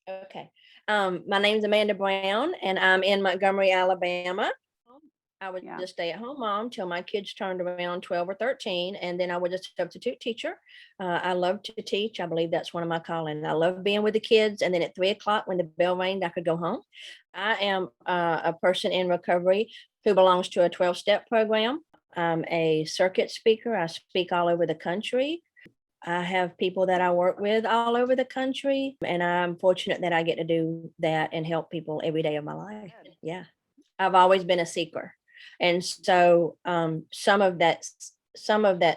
Okay. My name's Amanda Brown, and I'm in Montgomery, Alabama. I was Yeah. a stay-at-home mom till my kids turned around 12 or 13, and then I was a substitute teacher. I love to teach. I believe that's one of my callings. I love being with the kids, and then at 3 o'clock when the bell rang, I could go home. I am a person in recovery who belongs to a 12-step program. I'm a circuit speaker. I speak all over the country. I have people that I work with all over the country, and I'm fortunate that I get to do that and help people every day of my life. Good. Yeah. I've always been a seeker. And so some of that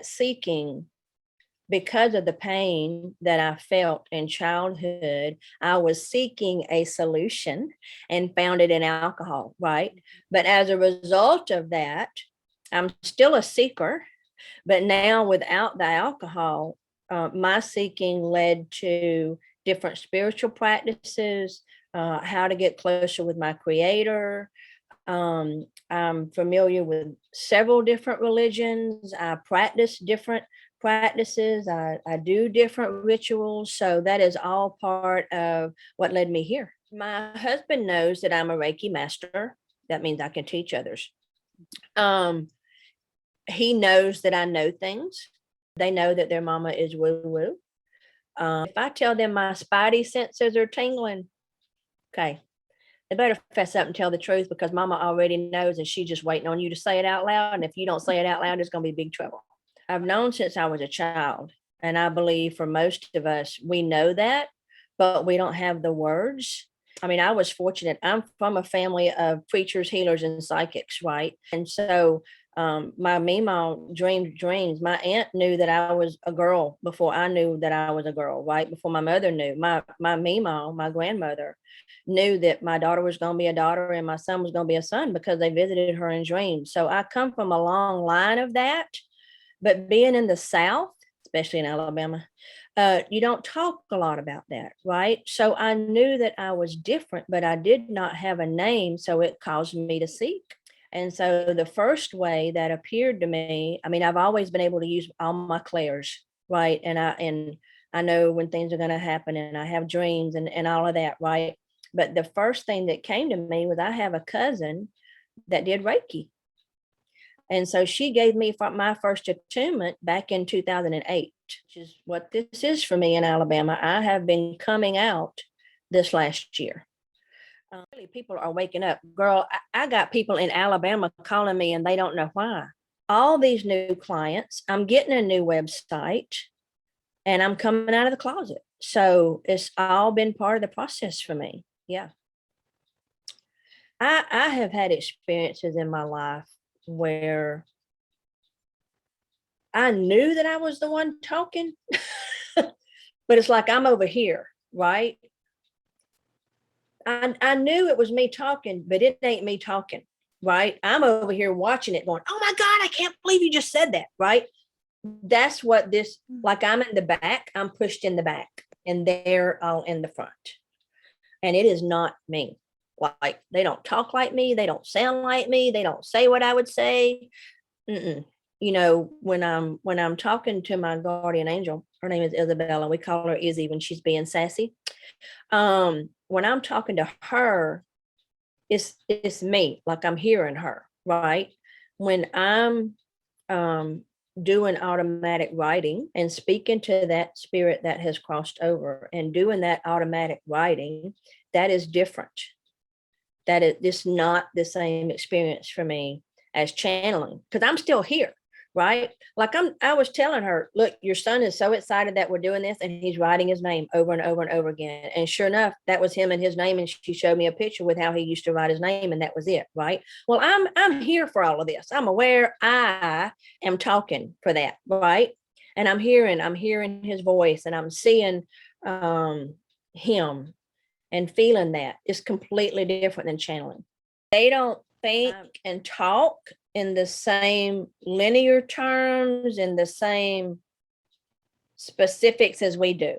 seeking, because of the pain that I felt in childhood, I was seeking a solution and found it in alcohol, right? But as a result of that, I'm still a seeker, but now without the alcohol, my seeking led to different spiritual practices, how to get closer with my creator. I'm familiar with several different religions. I practice different practices. I do different rituals. So that is all part of what led me here. My husband knows that I'm a Reiki master. That means I can teach others. Um, he knows that I know things. They know that their mama is woo woo. If I tell them my spidey senses are tingling, okay, they better fess up and tell the truth because mama already knows and she's just waiting on you to say it out loud. And if you don't say it out loud, it's going to be big trouble. I've known since I was a child. And I believe for most of us, we know that, but we don't have the words. I mean, I was fortunate. I'm from a family of preachers, healers, and psychics, right? And so my Meemaw dreamed dreams. My aunt knew that I was a girl before I knew that I was a girl, right? Before my mother knew. My Meemaw, my grandmother, knew that my daughter was going to be a daughter and my son was going to be a son because they visited her in dreams. So I come from a long line of that. But being in the South, especially in Alabama, you don't talk a lot about that, right? So I knew that I was different, but I did not have a name. So it caused me to seek. And so the first way that appeared to me, I mean, I've always been able to use all my clairs, right? And I know when things are going to happen and I have dreams and all of that, right? But the first thing that came to me was I have a cousin that did Reiki. And so she gave me my first attunement back in 2008, which is what this is for me in Alabama. I have been coming out this last year. Really, people are waking up. Girl, I got people in Alabama calling me and they don't know why. All these new clients, I'm getting a new website and I'm coming out of the closet. So it's all been part of the process for me. Yeah. I have had experiences in my life where I knew that I was the one talking, but it's like I'm over here, right? I knew it was me talking, but it ain't me talking, right? I'm over here watching it going, oh my God, I can't believe you just said that, right? That's what this, like I'm in the back, I'm pushed in the back, and they're all in the front. And it is not me. Like they don't talk like me, they don't sound like me, they don't say what I would say. Mm-mm. You know, when I'm talking to my guardian angel, her name is Isabella. We call her Izzy when she's being sassy. When I'm talking to her, it's me, like I'm hearing her, right? When I'm um doing automatic writing and speaking to that spirit that has crossed over and doing that automatic writing, that is different. That it's not the same experience for me as channeling because I'm still here, right? Like I was telling her, look, your son is so excited that we're doing this and he's writing his name over and over and over again. And sure enough, that was him and his name. And she showed me a picture with how he used to write his name, and that was it, right? Well, I'm here for all of this. I'm aware I am talking for that, right? And I'm hearing his voice and I'm seeing him and feeling that is completely different than channeling. They don't think and talk in the same linear terms, in the same specifics as we do.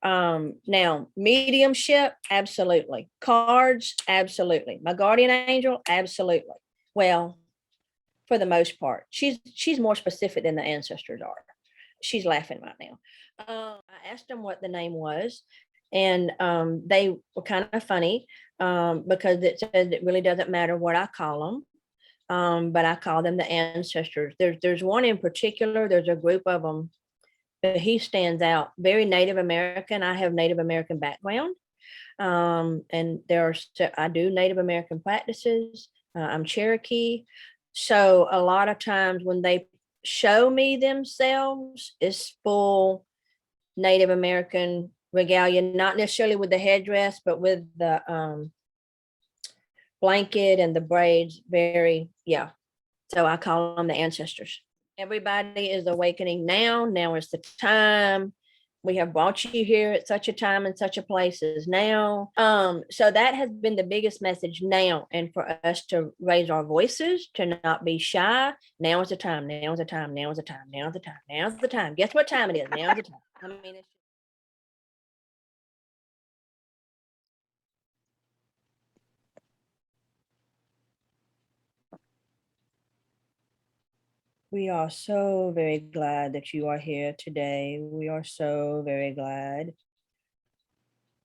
Now, mediumship, absolutely. Cards, absolutely. My guardian angel, absolutely. Well, for the most part, she's more specific than the ancestors are. She's laughing right now. I asked them what the name was, and they were kind of funny because it said it really doesn't matter what I call them. But I call them the ancestors. There's one in particular. There's a group of them, but he stands out. Very Native American. I have Native American background, and I do Native American practices. I'm Cherokee, so a lot of times when they show me themselves, it's full Native American regalia, not necessarily with the headdress, but with the blanket and the braids. Very, yeah. So I call them the ancestors. Everybody is awakening now. Now is the time. We have brought you here at such a time and such a place as now. So that has been the biggest message now. And for us to raise our voices, to not be shy. Now is the time. Now is the time. Now is the time. Now is the time. Now is the time. Guess what time it is? Now is the time. I mean, we are so very glad that you are here today. We are so very glad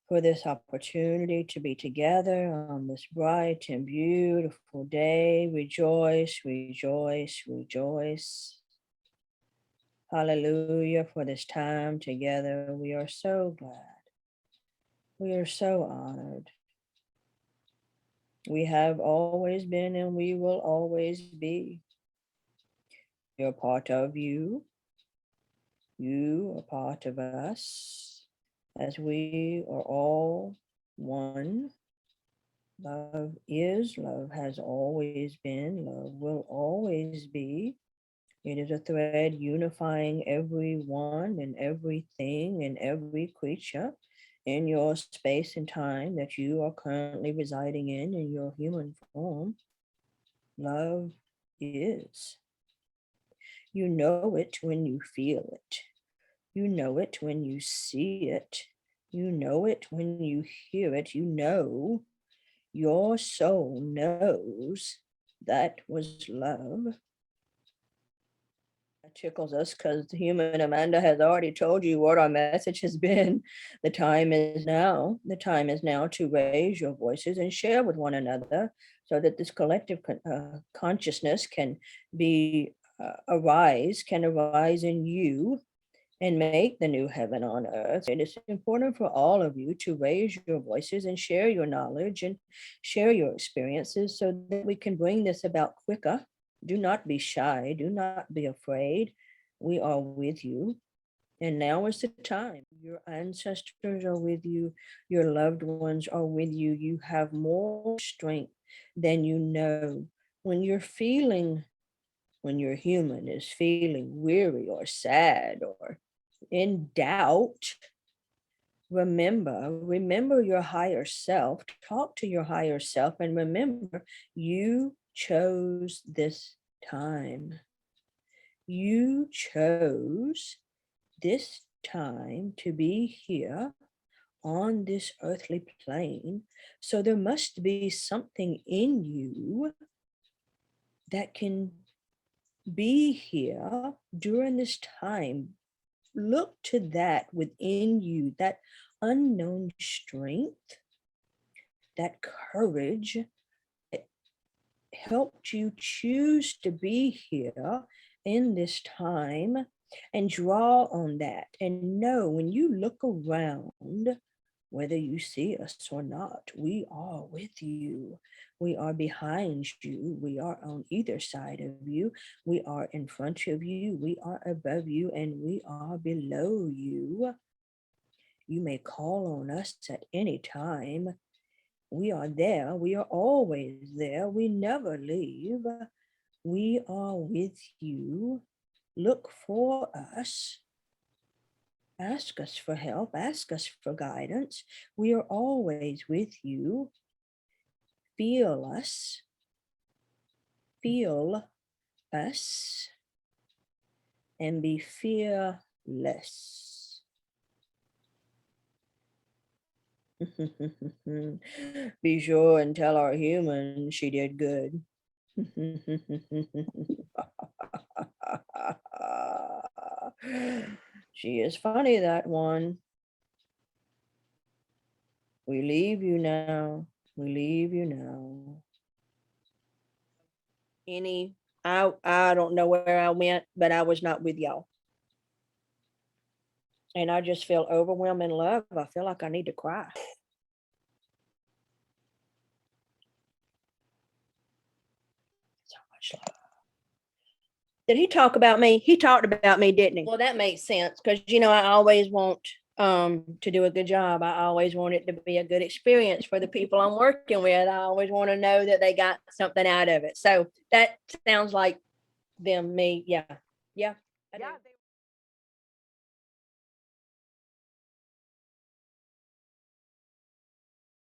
for this opportunity to be together on this bright and beautiful day. Rejoice, rejoice, rejoice. Hallelujah for this time together. We are so glad. We are so honored. We have always been and we will always be. You're part of you. You are part of us, as we are all one. Love is, love has always been, love will always be. It is a thread unifying everyone and everything and every creature in your space and time that you are currently residing in your human form. Love is. You know it when you feel it. You know it when you see it. You know it when you hear it. You know, your soul knows that was love. That tickles us because the human Amanda has already told you what our message has been. The time is now. The time is now to raise your voices and share with one another so that this collective consciousness can be can arise in you and make the new heaven on earth. It is important for all of you to raise your voices and share your knowledge and share your experiences so that we can bring this about quicker. Do not be shy. Do not be afraid. We are with you. And now is the time. Your ancestors are with you. Your loved ones are with you. You have more strength than you know. When you're feeling, when your human is feeling weary or sad or in doubt, remember your higher self, talk to your higher self, and remember you chose this time. You chose this time to be here on this earthly plane. So there must be something in you that can be here during this time. Look to that within you, that unknown strength, that courage that helped you choose to be here in this time, and draw on that and know when you look around, whether you see us or not, we are with you. We are behind you. We are on either side of you. We are in front of you. We are above you, and we are below you. You may call on us at any time. We are there. We are always there. We never leave. We are with you. Look for us. Ask us for help. Ask us for guidance. We are always with you. Feel us. Feel us. And be fearless. Be sure and tell our human she did good. She is funny, that one. We leave you now. We leave you now. I don't know where I went, but I was not with y'all. And I just feel overwhelming love. I feel like I need to cry. So much love. Did he talk about me? He talked about me, didn't he? Well, that makes sense because I always want to do a good job. I always want it to be a good experience for the people I'm working with. I always want to know that they got something out of it. So that sounds like them, me. Yeah. Yeah. I do. Yeah, they